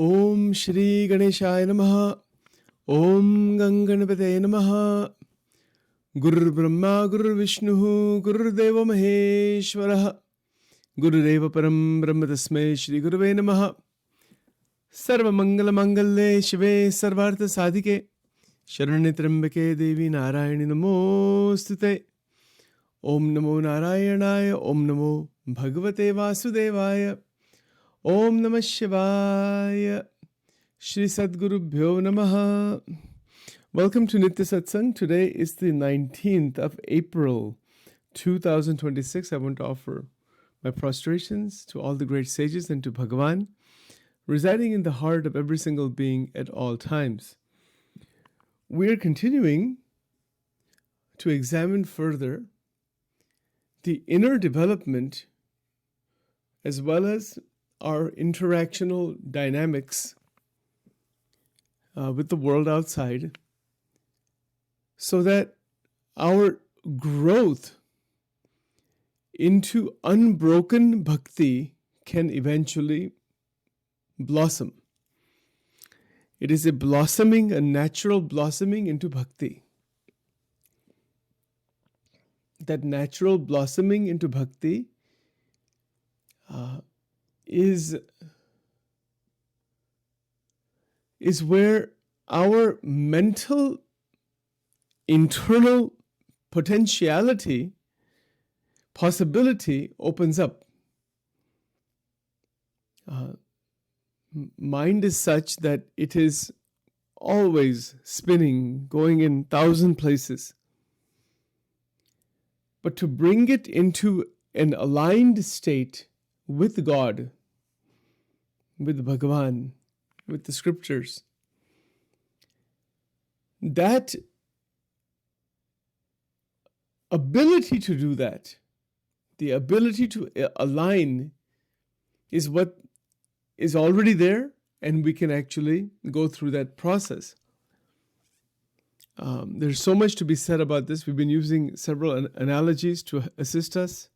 Om Shri Ganeshaya Namaha. Om Ganganapataye Namaha. Guru Brahma Guru Vishnu Guru Deva Maheshwaraha. Guru Deva Param Brahma Tasmai Shri Gurave Namaha. Sarva Mangala Mangalle Shive Sarvartha Sadhike Sharanya Trambake Devi Narayani Namostute. Om Namo Narayanaya. Om Namo Bhagavate Vasudevaya. Om Namah Shivaya. Shri Sadgurubhyo Namaha. Welcome to Nitya Satsang. Today is the 19th of April, 2026. I want to offer my prostrations to all the great sages and to Bhagavan, residing in the heart of every single being at all times. We are continuing to examine further the inner development as well as our interactional dynamics with the world outside, so that our growth into unbroken bhakti can eventually blossom. It is a blossoming, a natural blossoming into bhakti. That natural blossoming into bhakti is where our mental internal potentiality, possibility opens up. Mind is such that it is always spinning, going in 1,000 places. But to bring it into an aligned state with God, with Bhagavan, with the scriptures, that ability to do that, the ability to align, is what is already there, and we can actually go through that process. There's so much to be said about this. We've been using several analogies to assist us.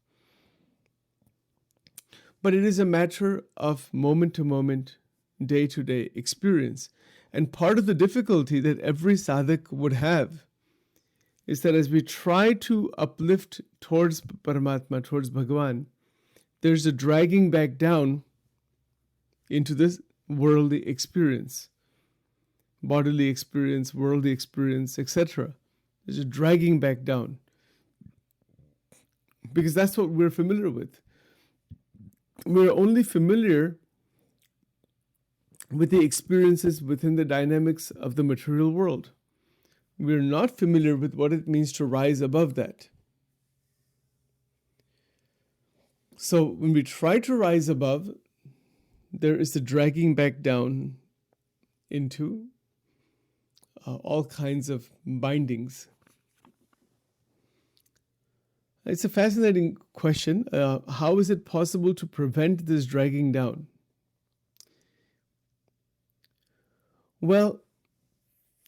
But it is a matter of moment-to-moment, day-to-day experience. And part of the difficulty that every sadhak would have is that as we try to uplift towards Paramatma, towards Bhagavan, there's a dragging back down into this worldly experience, bodily experience, worldly experience, etc. There's a dragging back down, because that's what we're familiar with. We're only familiar with the experiences within the dynamics of the material world. We're not familiar with what it means to rise above that. So when we try to rise above, there is a dragging back down into all kinds of bindings. It's a fascinating question. How is it possible to prevent this dragging down? Well,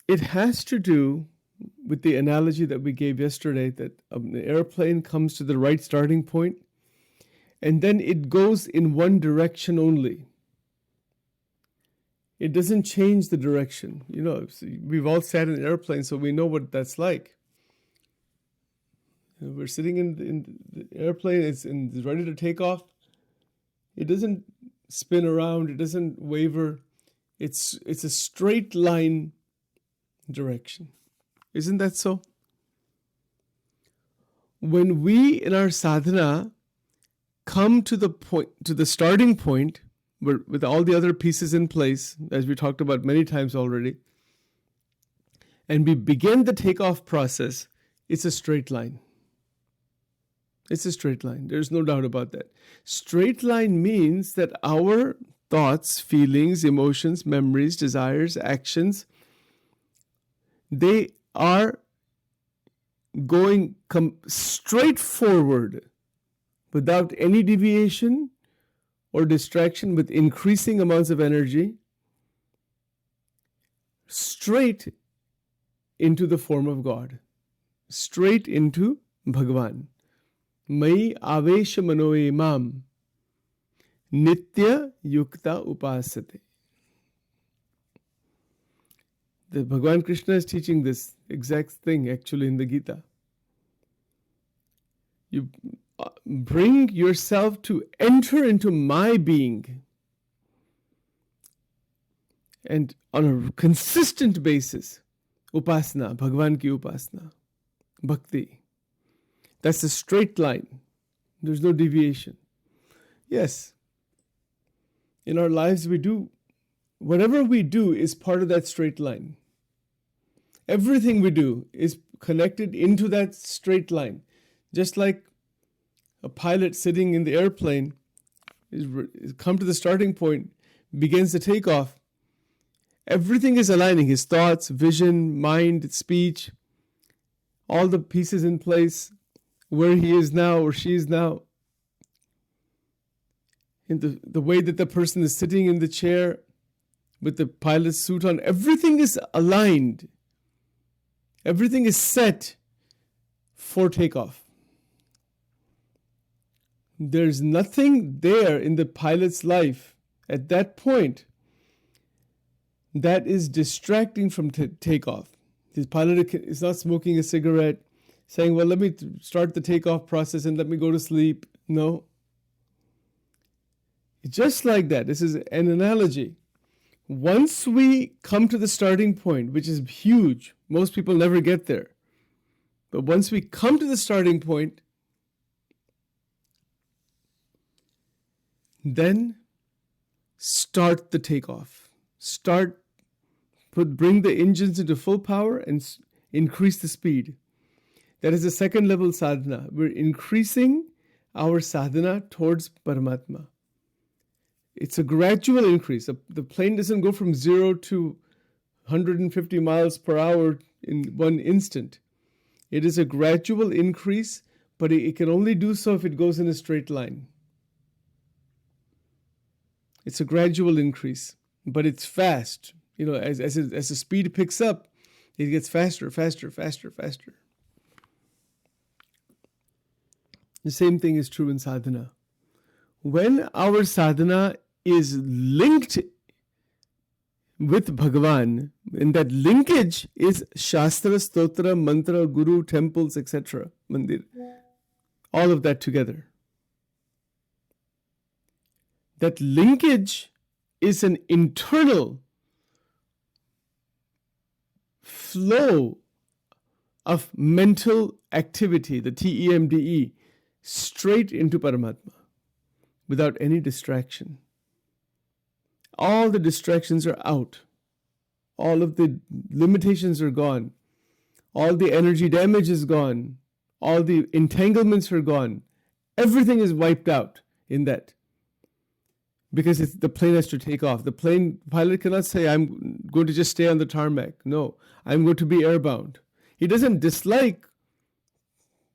it has to do with the analogy that we gave yesterday, that an airplane comes to the right starting point and then it goes in one direction only. It doesn't change the direction. You know, we've all sat in an airplane, so we know what that's like. We're sitting in the airplane, it's ready to take off. It doesn't spin around, it doesn't waver. It's a straight line direction. Isn't that so? When we in our sadhana come to the point, to the starting point, with all the other pieces in place, as we talked about many times already, and we begin the takeoff process, it's a straight line. It's a straight line. There's no doubt about that. Straight line means that our thoughts, feelings, emotions, memories, desires, actions, they are going straight forward without any deviation or distraction, with increasing amounts of energy, straight into the form of God, straight into Bhagavan. Mai avesha manoe mam nitya yukta upasate. The Bhagavan Krishna is teaching this exact thing actually in the Gita. You bring yourself to enter into my being. And on a consistent basis, upasana, Bhagavan ki upasana, bhakti. That's a straight line. There's no deviation. Yes, in our lives we do, whatever we do is part of that straight line. Everything we do is connected into that straight line. Just like a pilot sitting in the airplane is come to the starting point, begins the takeoff. Everything is aligning, his thoughts, vision, mind, speech, all the pieces in place, where he is now or she is now. In the way that the person is sitting in the chair with the pilot's suit on, everything is aligned. Everything is set for takeoff. There's nothing there in the pilot's life at that point that is distracting from takeoff. His pilot is not smoking a cigarette, saying, well, let me start the takeoff process and let me go to sleep. No. Just like that, this is an analogy. Once we come to the starting point, which is huge, most people never get there. But once we come to the starting point, then start the takeoff. Bring the engines into full power and increase the speed. That is the second level sadhana. We're increasing our sadhana towards Paramatma. It's a gradual increase. The plane doesn't go from 0 to 150 miles per hour in one instant. It is a gradual increase, but it can only do so if it goes in a straight line. It's a gradual increase, but it's fast. As the speed picks up, it gets faster, faster, faster, faster. The same thing is true in sadhana. When our sadhana is linked with Bhagavan, and that linkage is Shastra, Stotra, Mantra, Guru, temples, etc., Mandir, all of that together. That linkage is an internal flow of mental activity, the TEMDE, straight into Paramatma, without any distraction. All the distractions are out. All of the limitations are gone. All the energy damage is gone. All the entanglements are gone. Everything is wiped out in that. Because the plane has to take off. The pilot cannot say, I'm going to just stay on the tarmac. No, I'm going to be airbound. He doesn't dislike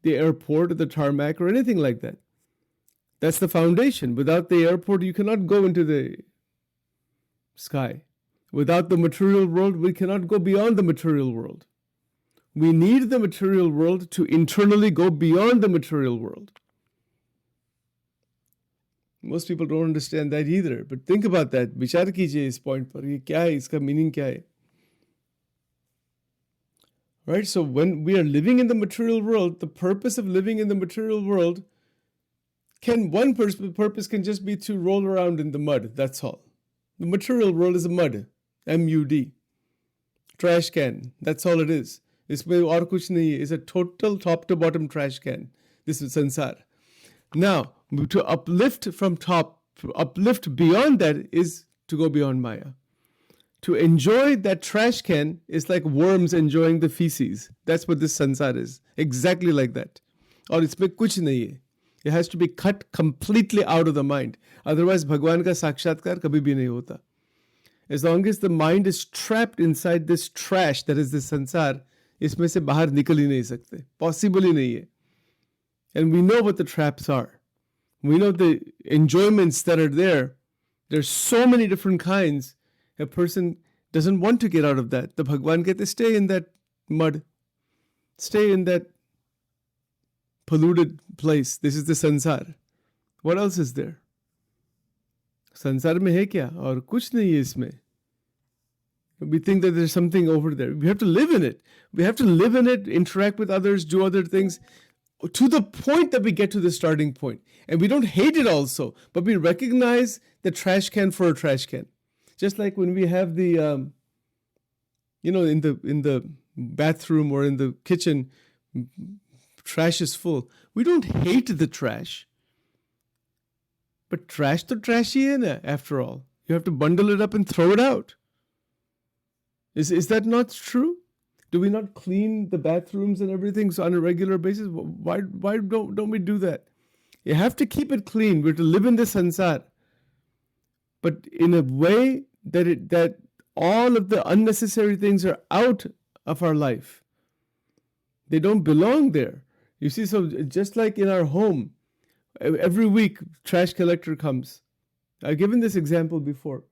the airport or the tarmac or anything like that. That's the foundation. Without the airport, you cannot go into the sky. Without the material world, we cannot go beyond the material world. We need the material world to internally go beyond the material world. Most people don't understand that either. But think about that. Vichar kijiye is point par. Ye kya hai? Iska meaning kya hai? Right? So when we are living in the material world, the purpose of living in the material world purpose can just be to roll around in the mud. That's all. The material world is a mud. M-U-D. Trash can. That's all it is. Isme aur kuch nahi hai. It's a total top to bottom trash can. This is sansar. Now, to uplift beyond that is to go beyond Maya. To enjoy that trash can is like worms enjoying the feces. That's what this sansar is. Exactly like that. Aur isme kuch nahi hai. It has to be cut completely out of the mind. Otherwise, Bhagwan ka sakshatkar kabhi bhi nahi hota. As long as the mind is trapped inside this trash that is this sansar, isme se bahar nikal hi nahi sakte. Possible hi nahi hai. And we know what the traps are. We know the enjoyments that are there. There's so many different kinds. A person doesn't want to get out of that. The Bhagwan kehte, stay in that mud. Stay in that polluted place. This is the sansar. What else is there? Sansar mein hai kya? Aur kuch nahi hai isme. We think that there's something over there. We have to live in it. We have to live in it, interact with others, do other things, to the point that we get to the starting point. And we don't hate it also, but we recognize the trash can for a trash can. Just like when we have the, in the bathroom or in the kitchen, trash is full. We don't hate the trash. But trash to trashy hai na, after all. You have to bundle it up and throw it out. Is that not true? Do we not clean the bathrooms and everything on a regular basis? Why don't we do that? You have to keep it clean. We're to live in the sansar, but in a way that all of the unnecessary things are out of our life. They don't belong there. You see, so just like in our home, every week trash collector comes. I've given this example before.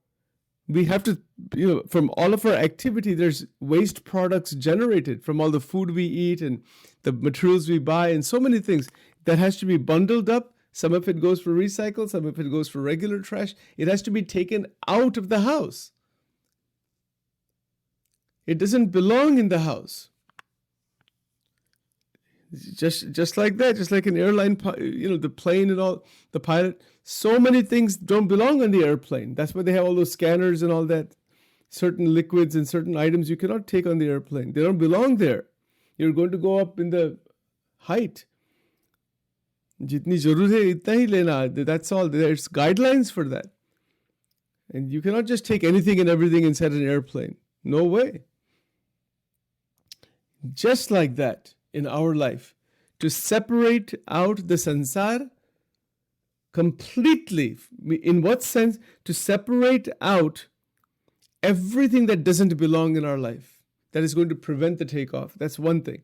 We have to, from all of our activity, there's waste products generated from all the food we eat and the materials we buy and so many things that has to be bundled up. Some of it goes for recycle, some of it goes for regular trash. It has to be taken out of the house. It doesn't belong in the house. Just like that, just like an airline, the plane and all, the pilot. So many things don't belong on the airplane. That's why they have all those scanners and all that. Certain liquids and certain items you cannot take on the airplane. They don't belong there. You're going to go up in the height. Jitni zarur hai, itna hi lena. That's all. There's guidelines for that. And you cannot just take anything and everything inside an airplane. No way. Just like that in our life, to separate out the sansar completely. In what sense? To separate out everything that doesn't belong in our life, that is going to prevent the takeoff. That's one thing.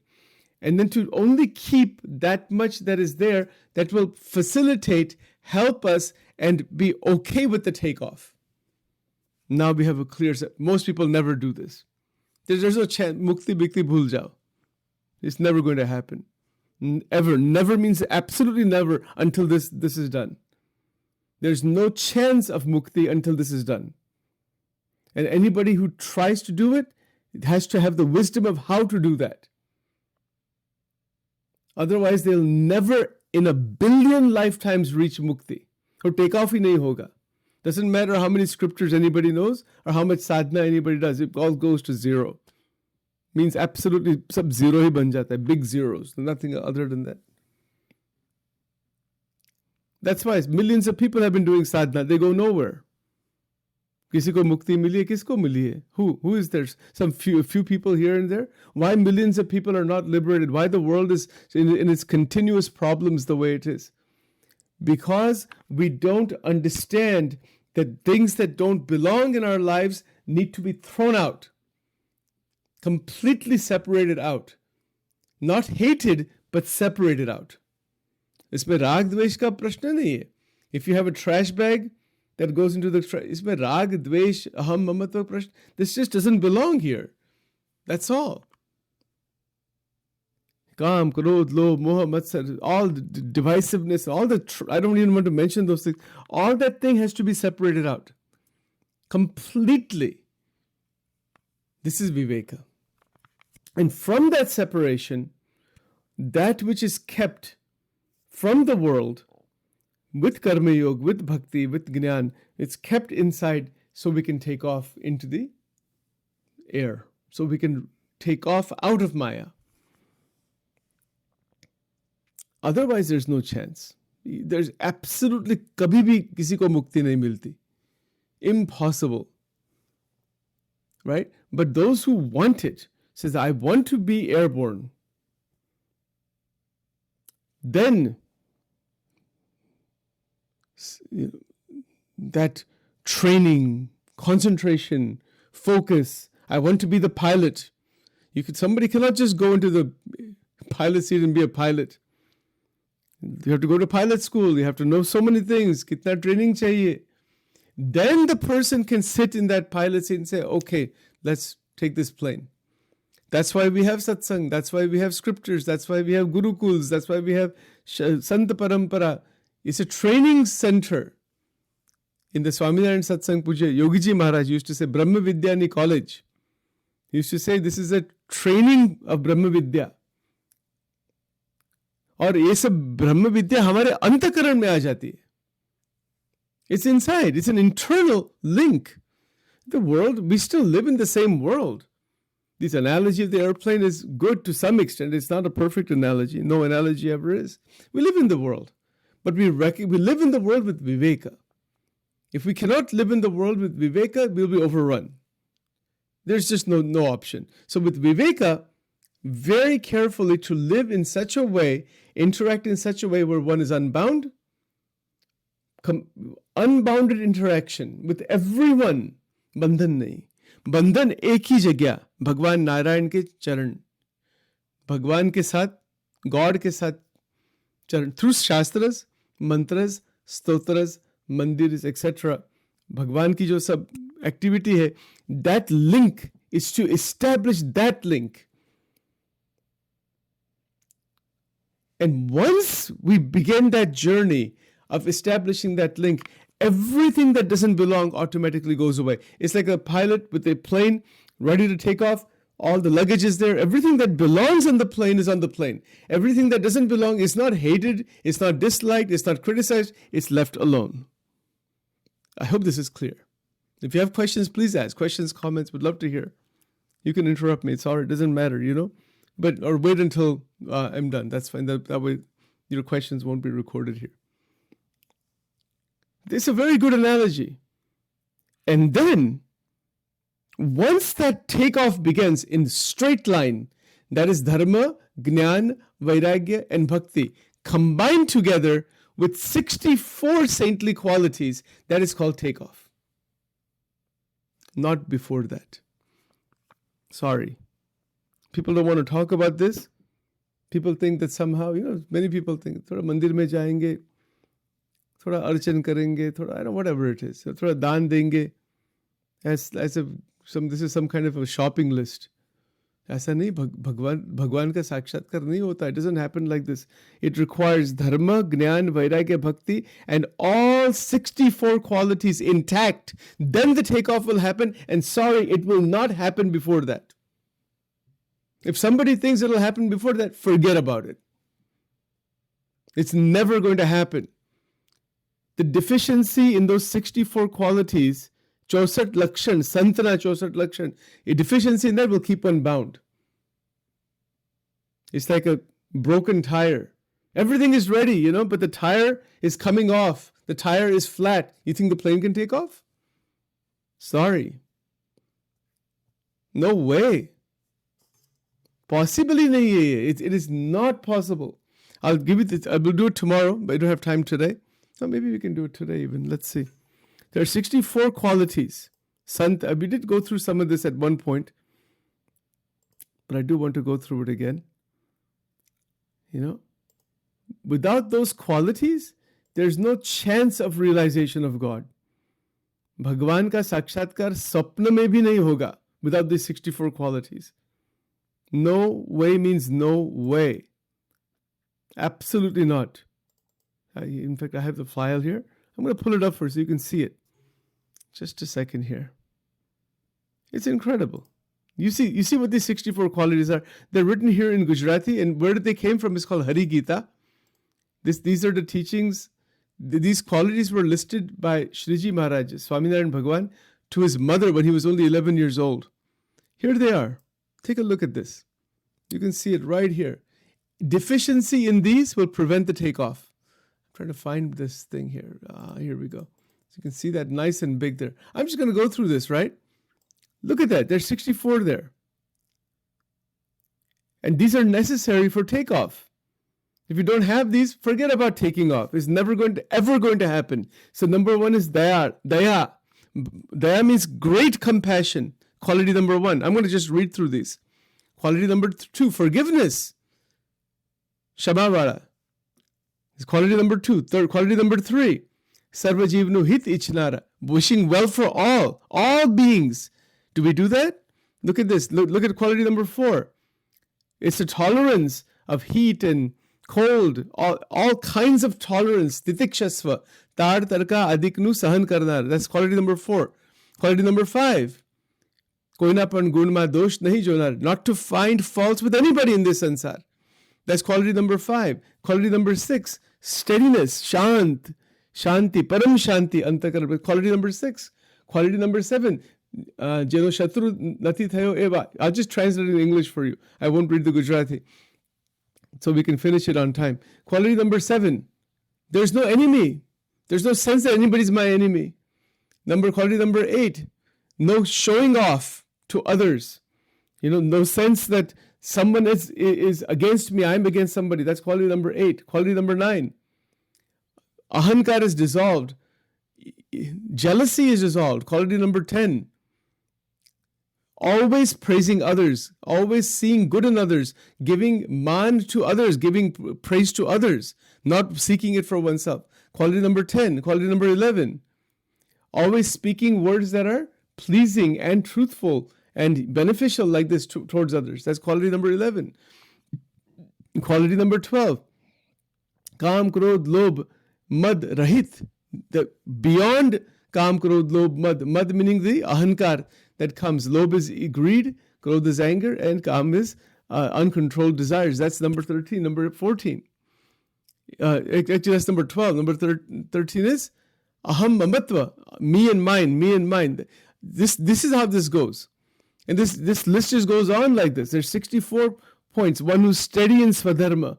And then to only keep that much that is there that will facilitate, help us, and be okay with the takeoff. Now we have a clear set. Most people never do this. There's no chance. Mukti bikti bhul jao. It's never going to happen. Ever. Never means absolutely never until this is done. There's no chance of mukti until this is done. And anybody who tries to do it has to have the wisdom of how to do that. Otherwise, they'll never in a billion lifetimes reach mukti. Or take off hi nahi hoga. Doesn't matter how many scriptures anybody knows or how much sadhana anybody does. It all goes to zero. Means absolutely sab zero hi ban jata hai, big zeros, nothing other than that. That's why millions of people have been doing sadhana. They go nowhere. Kisi ko mukti mili hai, kisko mili hai? Who is there? Some few people here and there. Why millions of people are not liberated? Why the world is in its continuous problems the way it is? Because we don't understand that things that don't belong in our lives need to be thrown out. Completely separated out. Not hated, but separated out. इसमें राग द्वेष का प्रश्न नहीं है. If you have a trash bag that goes into the trash, इसमें राग द्वेष अहम ममत्व प्रश्न. This just doesn't belong here. That's all. Kam, krodh, lobh, moha, matsar, all the divisiveness, all the, I don't even want to mention those things. All that thing has to be separated out. Completely. This is Viveka. And from that separation, that which is kept from the world, with Karma Yoga, with Bhakti, with Jnana, it's kept inside so we can take off into the air. So we can take off out of Maya. Otherwise, there's no chance. There's absolutely kabhi bhi kisi ko mukti nahi milti. Impossible. Right? But those who want it, says, I want to be airborne. Then, that training, concentration, focus, I want to be the pilot. Somebody cannot just go into the pilot seat and be a pilot. You have to go to pilot school. You have to know so many things. Kitna training chahiye. Then the person can sit in that pilot seat and say, okay, let's take this plane. That's why we have satsang. That's why we have scriptures. That's why we have gurukuls. That's why we have Sant Parampara. It's a training center. In the Swaminarayan Satsang Puja, Yogiji Maharaj used to say, Brahma Vidyani College. He used to say this is a training of Brahma Vidya. और ये सब ब्रह्म विद्या हमारे अंतकरण में आ जाती है. It's inside. It's an internal link. The world, we still live in the same world. This analogy of the airplane is good to some extent. It's not a perfect analogy. No analogy ever is. We live in the world, but we live in the world with viveka. If we cannot live in the world with viveka, we'll be overrun. There's just no option. So with viveka, very carefully to live in such a way, interact in such a way where one is unbound, unbounded interaction with everyone. बंधन नहीं. बंधन एक ही जगह, भगवान नारायण के चरण, भगवान के साथ, गॉड के साथ चरण, थ्रू शास्त्रस, मंत्रस, स्तोत्रस, मंदिर एक्सेट्रा, भगवान की जो सब एक्टिविटी है, that link is to establish that link. And once we begin that journey of establishing that link, everything that doesn't belong automatically goes away. It's like a pilot with a plane ready to take off. All the luggage is there. Everything that belongs on the plane is on the plane. Everything that doesn't belong is not hated, it's not disliked, it's not criticized, it's left alone. I hope this is clear. If you have questions, please ask. Questions, comments, would love to hear. You can interrupt me. It's all right. It doesn't matter, But or wait until I'm done. That's fine. That way your questions won't be recorded here. It's a very good analogy. And then, once that takeoff begins in straight line, that is dharma, jnana, vairagya, and bhakti, combined together with 64 saintly qualities, that is called takeoff. Not before that. Sorry. People don't want to talk about this. People think that somehow, many people think, thoda mandir mein jayenge, thoda archan karenge, thoda, I don't know, whatever it is. Thoda daan denge. As if this is some kind of a shopping list. ऐसा नहीं, भगवान का साक्षात्कार नहीं होता. It doesn't happen like this. It requires dharma, jnana, vairagya, bhakti, and all 64 qualities intact. Then the takeoff will happen. And sorry, it will not happen before that. If somebody thinks it will happen before that, forget about it. It's never going to happen. The deficiency in those 64 qualities, 64 lakshan, santana 64 lakshan, a deficiency in that will keep one bound. It's like a broken tire. Everything is ready, but the tire is coming off. The tire is flat. You think the plane can take off? Sorry. No way. Possibly nahi hai. It is not possible. I'll give it. I will do it tomorrow, but I don't have time today. So maybe we can do it today even. Let's see. There are 64 qualities. We did go through some of this at one point, but I do want to go through it again. Without those qualities, there's no chance of realization of God. Bhagwan ka sakshatkar sapna mein bhi nahi hoga without these 64 qualities. No way means no way. Absolutely not. In fact, I have the file here. I'm going to pull it up for so you can see it. Just a second here. It's incredible. You see what these 64 qualities are. They're written here in Gujarati, and where they came from is called Hari Gita. These are the teachings. These qualities were listed by Shriji Maharaj, Swaminarayan Bhagwan, to his mother when he was only 11 years old. Here they are. Take a look at this. You can see it right here. Deficiency in these will prevent the takeoff. I'm trying to find this thing here. Here we go. So you can see that nice and big there. I'm just going to go through this, right? Look at that. There's 64 there. And these are necessary for takeoff. If you don't have these, forget about taking off. It's never ever going to happen. So number one is daya. Daya. Daya means great compassion. Quality number one. I'm going to just read through these. Quality number two, forgiveness. Shamavara. Quality number two. Quality number three, Sarva Jivnu Hit Ichnara. Wishing well for all beings. Do we do that? Look at this. Look at quality number four. It's a tolerance of heat and cold, all kinds of tolerance. Titikshasva. Tar tarka adiknu sahan karnar. That's quality number four. Quality number five. Koinapan gunma dosh nahi jonar. Not to find faults with anybody in this sansar. That's quality number 5. Quality number 6, steadiness, shanti, param shanti, antakar. Quality number 6. Quality number 7, jeno shatru nati thayo eva. I'll just translate it in English for you. I won't read the Gujarati, so we can finish it on time. Quality number 7, there's no enemy. There's no sense that anybody's my enemy. Quality number 8, no showing off to others. No sense that someone is against me, I'm against somebody. That's quality number 8. Quality number 9, ahankar is dissolved. Jealousy is dissolved. Quality number 10, always praising others, always seeing good in others, giving man to others, giving praise to others, not seeking it for oneself. Quality number 10. Quality number 11, always speaking words that are pleasing and truthful and beneficial like this towards others. That's quality number 11. Quality number 12, Kam, Krodh, Lobh, Mad, Rahit. The beyond Kam, Krodh, Lobh, Mad meaning the ahankar that comes. Lobh is greed, Krodh is anger, and Kam is uncontrolled desires. That's number 13. Number 14. Actually, that's number 12. Number 13 is aham mamatva, me and mine. This is how this goes. And this list just goes on like this. There's 64 points. One who's steady in swadharma.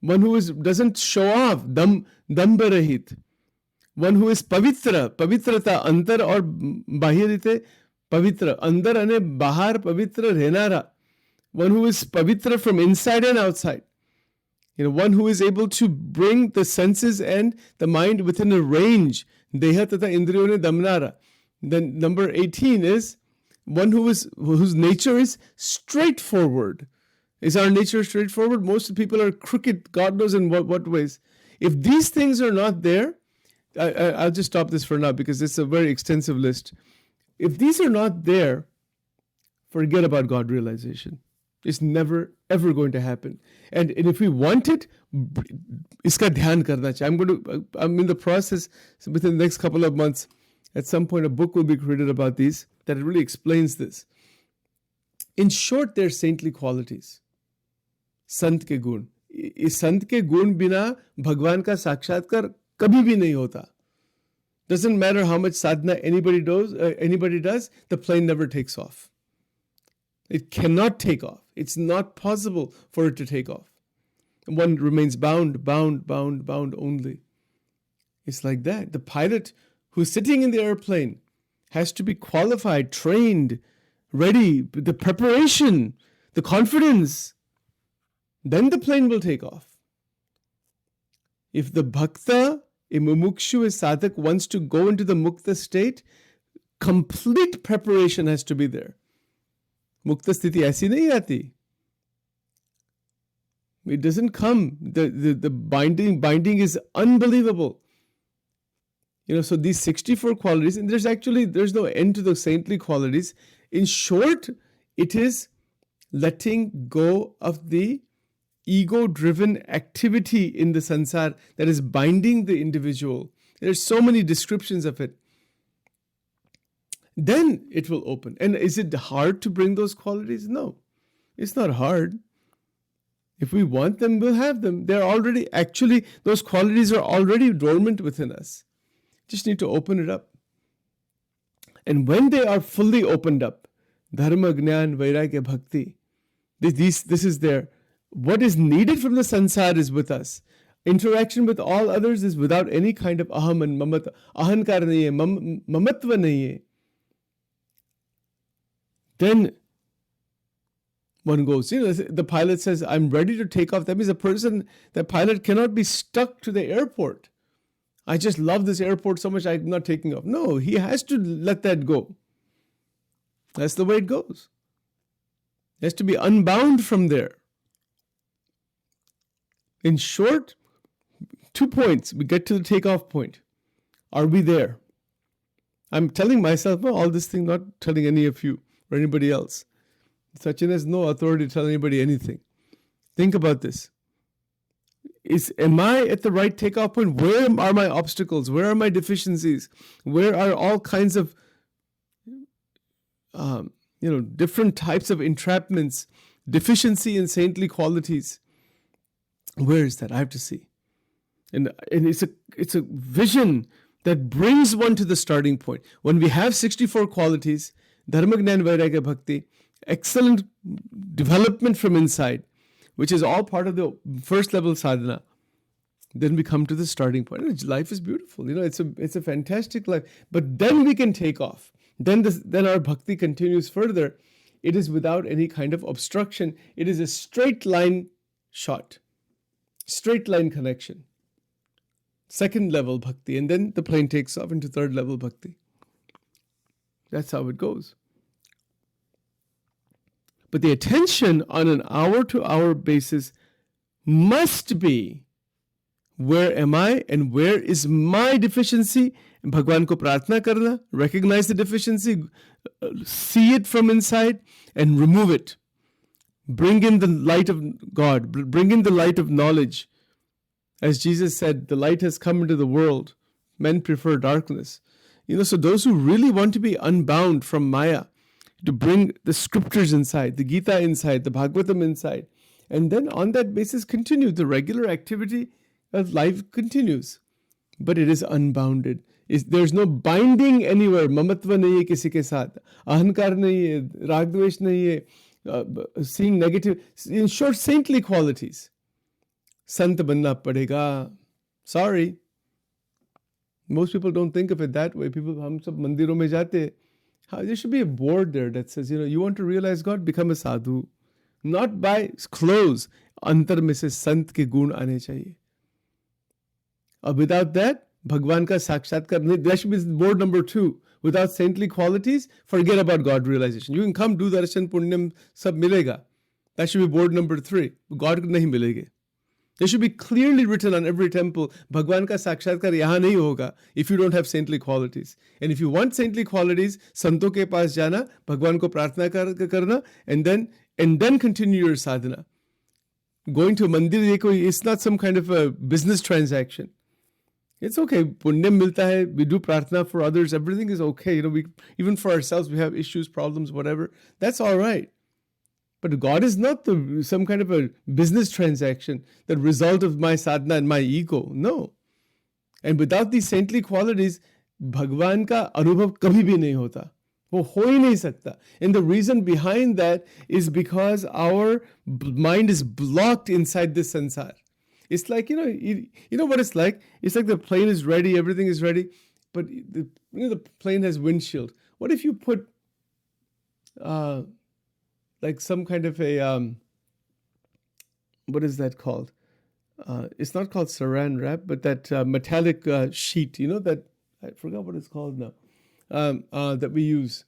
One who doesn't show off, dambarahit. One who is pavitra, pavitrata, antar or bahirite, pavitra. Andar ane bahar pavitra renara. One who is pavitra from inside and outside. One who is able to bring the senses and the mind within a range. Deha tata indriyone damnara. Then number 18 is one whose nature is straightforward. Is our nature straightforward? Most people are crooked, God knows in what ways. If these things are not there, I'll just stop this for now because it's a very extensive list. If these are not there, forget about God realization. It's never ever going to happen. And if we want it, iska dhyan karna chahiye. I'm in the process within the next couple of months. At some point, a book will be created about these that really explains this. In short, they're saintly qualities. Sant ke gun. Is sant ke gun bina Bhagwan ka sakshatkar kabhi bhi nahi hota. Doesn't matter how much sadhana anybody does, the plane never takes off. It cannot take off. It's not possible for it to take off. One remains bound only. It's like that. The pilot who's sitting in the airplane has to be qualified, trained, ready, the preparation, the confidence. Then the plane will take off. If the bhakta, a mumukshu, a sadhak wants to go into the mukta state, complete preparation has to be there. Mukta sthiti aisi nahi aati. It doesn't come. The binding is unbelievable. So these 64 qualities, and there's no end to the saintly qualities. In short, it is letting go of the ego-driven activity in the sansar that is binding the individual. There's so many descriptions of it. Then it will open. And is it hard to bring those qualities? No, it's not hard. If we want them, we'll have them. Those qualities are already dormant within us. Just need to open it up. And when they are fully opened up, dharma, jnana, vairagya, bhakti, this is there. What is needed from the sansar is with us. Interaction with all others is without any kind of aham and mamat. Ahankar nahi hai, mamatva nahi hai. Then one goes, the pilot says, I'm ready to take off. That means the pilot cannot be stuck to the airport. I just love this airport so much, I'm not taking off. No, he has to let that go. That's the way it goes. He has to be unbound from there. In short, 2 points. We get to the takeoff point. Are we there? I'm telling myself all this thing, not telling any of you or anybody else. Sachin has no authority to tell anybody anything. Think about this. Am I at the right takeoff point? Where are my obstacles? Where are my deficiencies? Where are all kinds of different types of entrapments, deficiency in saintly qualities. Where is that? I have to see. And it's a vision that brings one to the starting point. When we have 64 qualities, Dharma, Gnan, Vairagya, Bhakti, excellent development from inside, which is all part of the first level sadhana, then we come to the starting point. Life is beautiful. It's a fantastic life. But then we can take off. Then our bhakti continues further. It is without any kind of obstruction. It is a straight line shot. Straight line connection. Second level bhakti. And then the plane takes off into third level bhakti. That's how it goes. But the attention on an hour-to-hour basis must be, where am I and where is my deficiency? Bhagwan ko prarthana karna, recognize the deficiency, see it from inside and remove it. Bring in the light of God, bring in the light of knowledge. As Jesus said, the light has come into the world. Men prefer darkness. So those who really want to be unbound from Maya, to bring the scriptures inside, the Gita inside, the Bhagavatam inside, and then on that basis continue. The regular activity of life continues, but it is unbounded. There's no binding anywhere. Mamatva nahi hai kisi ke saath. Ahankar nahi hai, ragdvesh nahi hai, seeing negative. In short, saintly qualities. Sant banna padega. Sorry. Most people don't think of it that way. Hum sab mandiron mein jate. There should be a board there that says, you want to realize God, become a sadhu. Not by clothes. Antar mein se sant ke gun aane chahiye. Without that, Bhagwan ka sakshatkar, that should be board number 2. Without saintly qualities, forget about God realization. You can come do darshan, punyam, sab milega. That should be board number 3. God nahi milege. There should be clearly written on every temple, Bhagwan ka sakshatkar yahan nahi hoga if you don't have saintly qualities. And if you want saintly qualities, santo ke paas jana, Bhagwan ko prarthana karna, and then continue your sadhana. Going to a mandir, it's not some kind of a business transaction. It's okay. Punyam milta hai. We do prarthana for others. Everything is okay. Even for ourselves, we have issues, problems, whatever. That's all right. But God is not some kind of a business transaction, the result of my sadhana and my ego. No. And without these saintly qualities, Bhagwan ka anubhav kabhi bhi nahi hota. वो हो ही नहीं सकता. And the reason behind that is because our mind is blocked inside this sansar. It's like, you know what it's like? It's like the plane is ready, everything is ready, but the plane has windshield. What if you put like some kind of a, what is that called? It's not called saran wrap, but that metallic sheet, that, I forgot what it's called now, that we use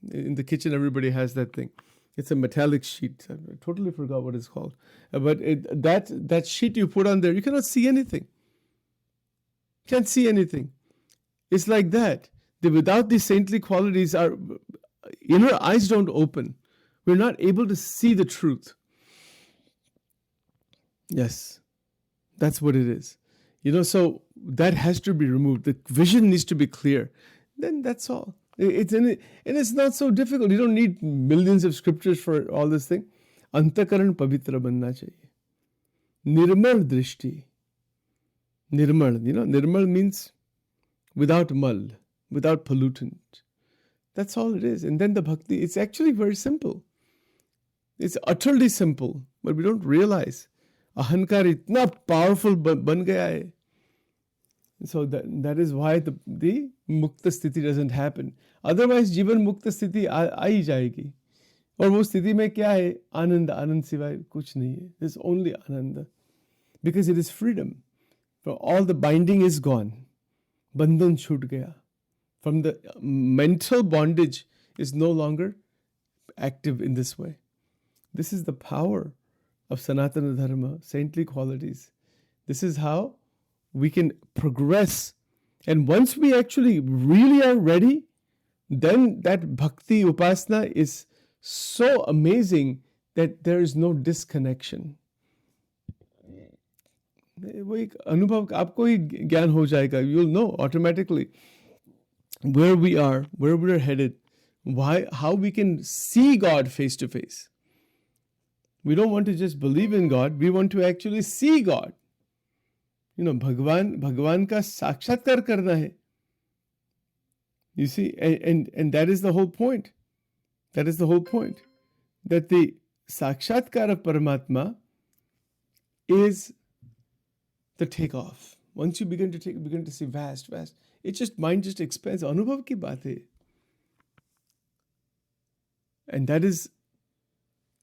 in the kitchen. Everybody has that thing. It's a metallic sheet. I totally forgot what it's called. But that sheet you put on there, you cannot see anything. Can't see anything. It's like that. Without these saintly qualities, our inner eyes don't open. We're not able to see the truth. Yes, that's what it is. So that has to be removed. The vision needs to be clear. Then that's all. It's in it, and it's not so difficult. You don't need millions of scriptures for all this thing. Antakaran pavitra banna chahiye. Nirmal drishti. Nirmal, nirmal means without mal, without pollutant. That's all it is. And then the bhakti, it's actually very simple. It's utterly simple, but we don't realize. Ahankar itna powerful ban gaya hai. So that is why the mukta sthiti doesn't happen. Otherwise, जीवन मुक्त स्थिति आ ही जाएगी. और वो स्थिति में क्या है? आनंद, आनंद सिवाय कुछ नहीं है. There's only Anand. Because it is freedom. For all the binding is gone. Bandhan छूट गया. From the mental bondage is no longer active in this way. This is the power of Sanatana Dharma, saintly qualities. This is how we can progress. And once we actually really are ready, then that bhakti upasana is so amazing that there is no disconnection. वो एक अनुभव आपको ही ज्ञान हो जाएगा. You'll know automatically where we are headed, how we can see God face to face. We don't want to just believe in God, we want to actually see God. भगवान का साक्षात्कार करना है. You see, and that is the whole point. That is the whole point. That the sakshatkar of Paramatma is the takeoff. Once you begin to see vast, mind just expands. Anubhav ki baat hai. And that is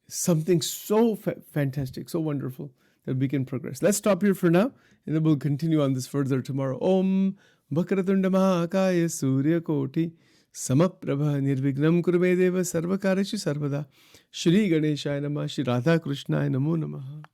something so fantastic, so wonderful that we can progress. Let's stop here for now, and then we'll continue on this further tomorrow. Om Vakratunda Mahakaya Surya Koti Samaprabha Nirvignam Kurumedeva Sarvakareshu Sarvada. Shri Ganeshaya Namah. Shri Radha Krishnaya Namo Namaha.